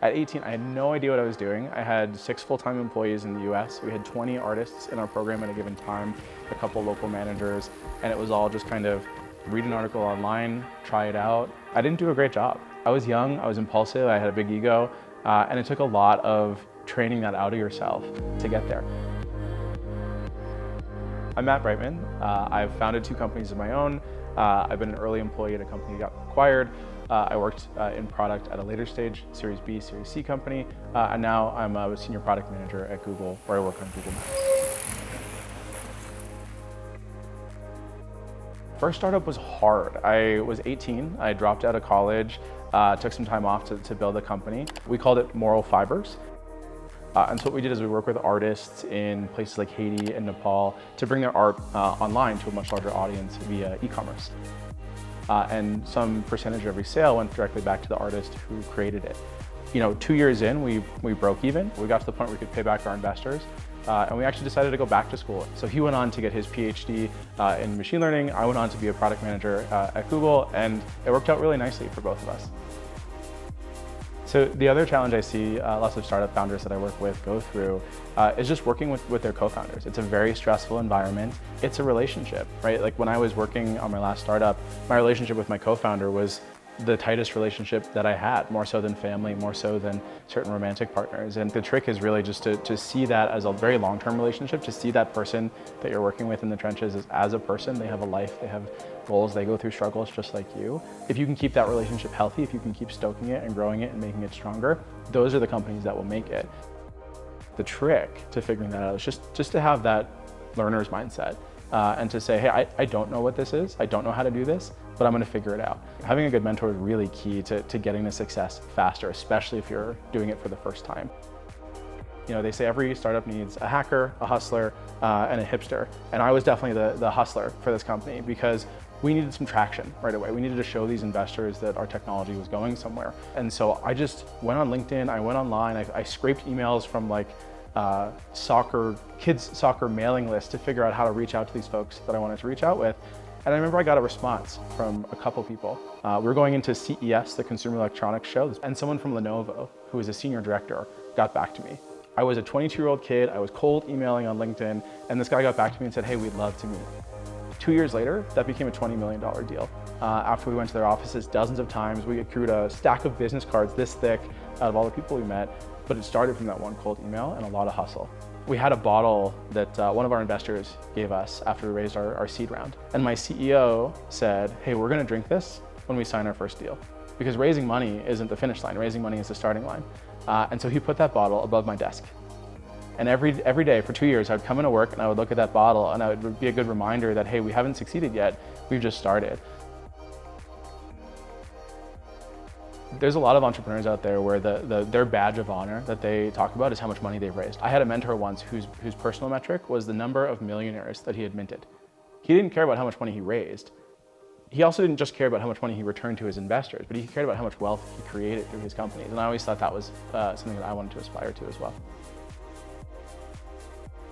At 18, I had no idea what I was doing. I had 6 full-time employees in the US. We had 20 artists in our program at a given time, a couple local managers, and it was all just kind of read an article online, try it out. I didn't do a great job. I was young, I was impulsive, I had a big ego, and it took a lot of training that out of yourself to get there. I'm Matt Brightman. I've founded 2 companies of my own. I've been an early employee at a company that got acquired. I worked in product at a later stage, Series B, Series C company, and now I'm a senior product manager at Google, where I work on Google Maps. First startup was hard. I was 18, I dropped out of college, took some time off to build a company. We called it Moral Fibers. And so what we did is we work with artists in places like Haiti and Nepal to bring their art online to a much larger audience via e-commerce. And some percentage of every sale went directly back to the artist who created it. 2 years in, we broke even. We got to the point where we could pay back our investors. And we actually decided to go back to school. So he went on to get his PhD in machine learning. I went on to be a product manager at Google, and it worked out really nicely for both of us. So the other challenge I see lots of startup founders that I work with go through is just working with their co-founders. It's a very stressful environment. It's a relationship, right? Like when I was working on my last startup, my relationship with my co-founder was the tightest relationship that I had, more so than family, more so than certain romantic partners. And the trick is really just to see that as a very long-term relationship, to see that person that you're working with in the trenches as a person. They have a life, they have goals, they go through struggles just like you. If you can keep that relationship healthy, if you can keep stoking it and growing it and making it stronger, those are the companies that will make it. The trick to figuring that out is just to have that learner's mindset. And to say, hey, I don't know what this is, I don't know how to do this, but I'm gonna figure it out. Having a good mentor is really key to getting to success faster, especially if you're doing it for the first time. They say every startup needs a hacker, a hustler, and a hipster. And I was definitely the hustler for this company because we needed some traction right away. We needed to show these investors that our technology was going somewhere. And so I just went on LinkedIn, I went online, I scraped emails from kids soccer mailing list to figure out how to reach out to these folks that I wanted to reach out with. And I remember I got a response from a couple people. We were going into CES, the Consumer Electronics Show, and someone from Lenovo, who was a senior director, got back to me. I was a 22-year-old kid, I was cold emailing on LinkedIn, and this guy got back to me and said, hey, we'd love to meet. 2 years later, that became a $20 million deal. After we went to their offices dozens of times, we accrued a stack of business cards this thick out of all the people we met, but it started from that one cold email and a lot of hustle. We had a bottle that one of our investors gave us after we raised our seed round. And my CEO said, hey, we're gonna drink this when we sign our first deal. Because raising money isn't the finish line, raising money is the starting line. And so he put that bottle above my desk. And every day for 2 years, I'd come into work and I would look at that bottle and it would be a good reminder that, hey, we haven't succeeded yet, we've just started. There's a lot of entrepreneurs out there where their badge of honor that they talk about is how much money they've raised. I had a mentor once whose personal metric was the number of millionaires that he had minted. He didn't care about how much money he raised. He also didn't just care about how much money he returned to his investors, but he cared about how much wealth he created through his companies. And I always thought that was something that I wanted to aspire to as well.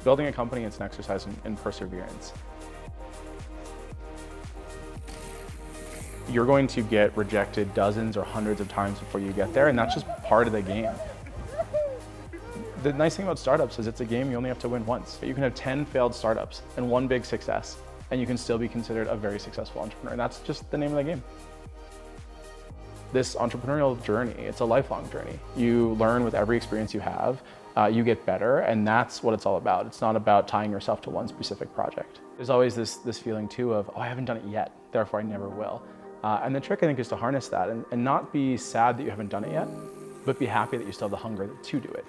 Building a company, it's an exercise in perseverance. You're going to get rejected dozens or hundreds of times before you get there, and that's just part of the game. The nice thing about startups is it's a game you only have to win once. You can have 10 failed startups and 1 big success, and you can still be considered a very successful entrepreneur, and that's just the name of the game. This entrepreneurial journey, it's a lifelong journey. You learn with every experience you have, you get better, and that's what it's all about. It's not about tying yourself to one specific project. There's always this feeling too of, oh, I haven't done it yet, therefore I never will. And the trick, I think, is to harness that and not be sad that you haven't done it yet, but be happy that you still have the hunger to do it.